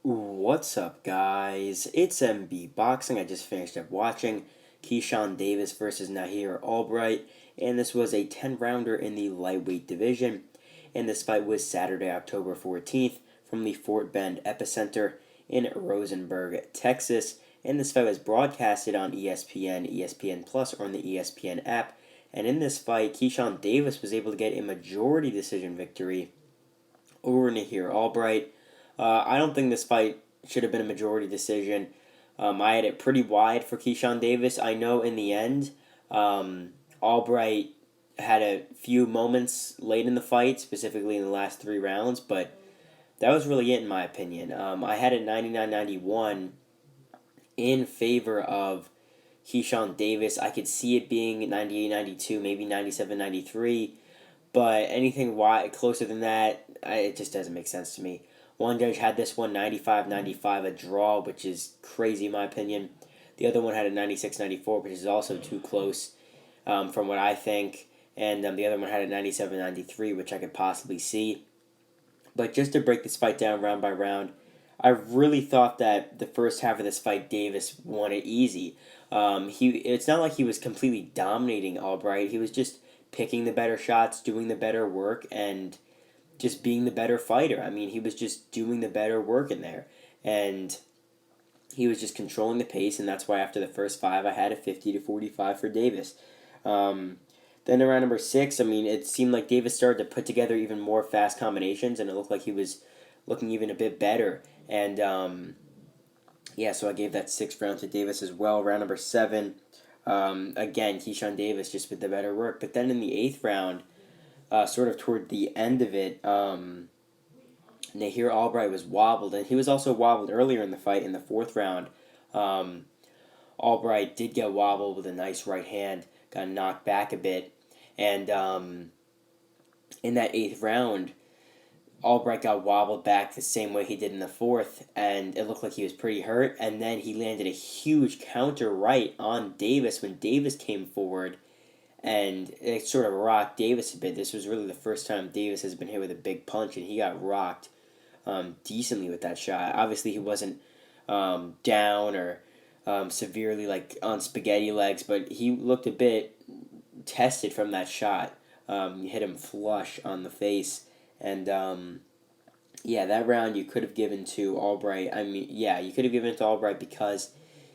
What's up, guys? It's MB Boxing. I just finished up watching Keyshawn Davis versus Nahir Albright, and this was a 10-rounder in the lightweight division. And this fight was Saturday, October 14th, from the Fort Bend Epicenter in Rosenberg, Texas. And this fight was broadcasted on ESPN, ESPN Plus, or on the ESPN app. And in this fight, Keyshawn Davis was able to get a majority decision victory over Nahir Albright. I don't think this fight should have been a majority decision. I had it pretty wide for Keyshawn Davis. I know in the end, Albright had a few moments late in the fight, specifically in the last 3 rounds, but that was really it in my opinion. I had it 99-91 in favor of Keyshawn Davis. I could see it being 98-92, maybe 97-93, but anything closer than that, it just doesn't make sense to me. One judge had this one 95-95, a draw, which is crazy in my opinion. The other one had a 96-94, which is also too close from what I think. And the other one had a 97-93, which I could possibly see. But just to break this fight down round by round, I really thought that the first half of this fight, Davis won it easy. It's not like he was completely dominating Albright. He was just picking the better shots, doing the better work, and just being the better fighter. I mean, he was just doing the better work in there. And he was just controlling the pace, and that's why after the first 5, I had a 50-45 for Davis. Then around number 6, I mean, it seemed like Davis started to put together even more fast combinations, and it looked like he was looking even a bit better. And, so I gave that 6th round to Davis as well. Round number 7, again, Keyshawn Davis just with the better work. But then in the 8th round, sort of toward the end of it, Nahir Albright was wobbled, and he was also wobbled earlier in the fight in the 4th round. Albright did get wobbled with a nice right hand, got knocked back a bit, and in that 8th round, Albright got wobbled back the same way he did in the 4th, and it looked like he was pretty hurt, and then he landed a huge counter right on Davis when Davis came forward, and it sort of rocked Davis a bit. This was really the first time Davis has been hit with a big punch, and he got rocked decently with that shot. Obviously, he wasn't down or severely like on spaghetti legs, but he looked a bit tested from that shot. You hit him flush on the face, and that round you could have given to Albright. You could have given it to Albright because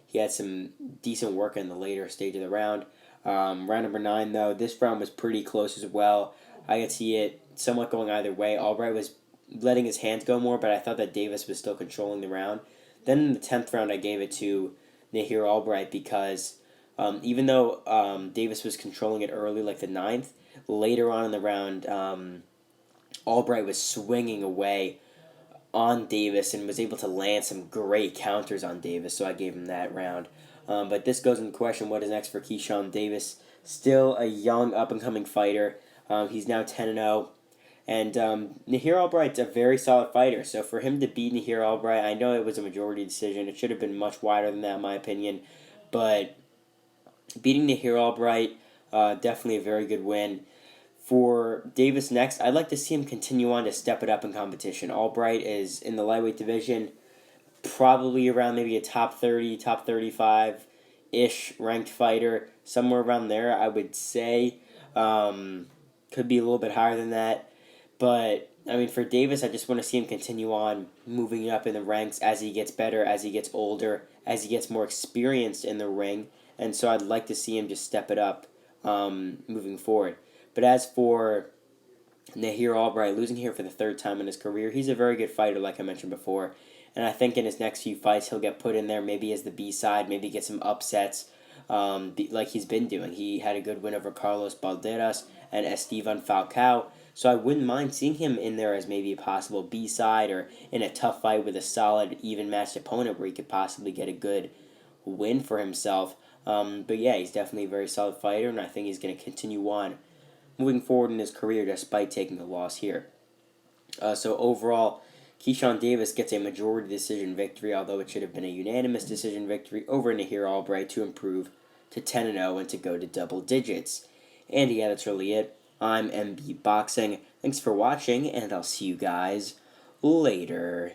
he had some decent work in the later stage of the round. Round number 9, though, this round was pretty close as well. I could see it somewhat going either way. Albright was letting his hands go more, but I thought that Davis was still controlling the round. Then in the 10th round, I gave it to Nahir Albright because even though Davis was controlling it early, like the 9th, later on in the round, Albright was swinging away on Davis and was able to land some great counters on Davis, so I gave him that round. But this goes into question, what is next for Keyshawn Davis? Still a young, up-and-coming fighter. He's now 10-0. And Nahir Albright's a very solid fighter. So for him to beat Nahir Albright, I know it was a majority decision. It should have been much wider than that, in my opinion. But beating Nahir Albright, definitely a very good win. For Davis next, I'd like to see him continue on to step it up in competition. Albright is in the lightweight division, probably around maybe a top 30, top 35-ish ranked fighter. Somewhere around there, I would say. Could be a little bit higher than that. But, I mean, for Davis, I just want to see him continue on moving up in the ranks as he gets better, as he gets older, as he gets more experienced in the ring. And so I'd like to see him just step it up moving forward. But as for Nahir Albright, losing here for the 3rd time in his career, he's a very good fighter, like I mentioned before. And I think in his next few fights, he'll get put in there maybe as the B-side, maybe get some upsets like he's been doing. He had a good win over Carlos Balderas and Esteban Falcao. So I wouldn't mind seeing him in there as maybe a possible B-side or in a tough fight with a solid, even-matched opponent where he could possibly get a good win for himself. But yeah, he's definitely a very solid fighter, and I think he's going to continue on moving forward in his career despite taking a loss here. So overall, Keyshawn Davis gets a majority decision victory, although it should have been a unanimous decision victory over Nahir Albright to improve to 10-0 and to go to double digits. And yeah, that's really it. I'm MB Boxing. Thanks for watching, and I'll see you guys later.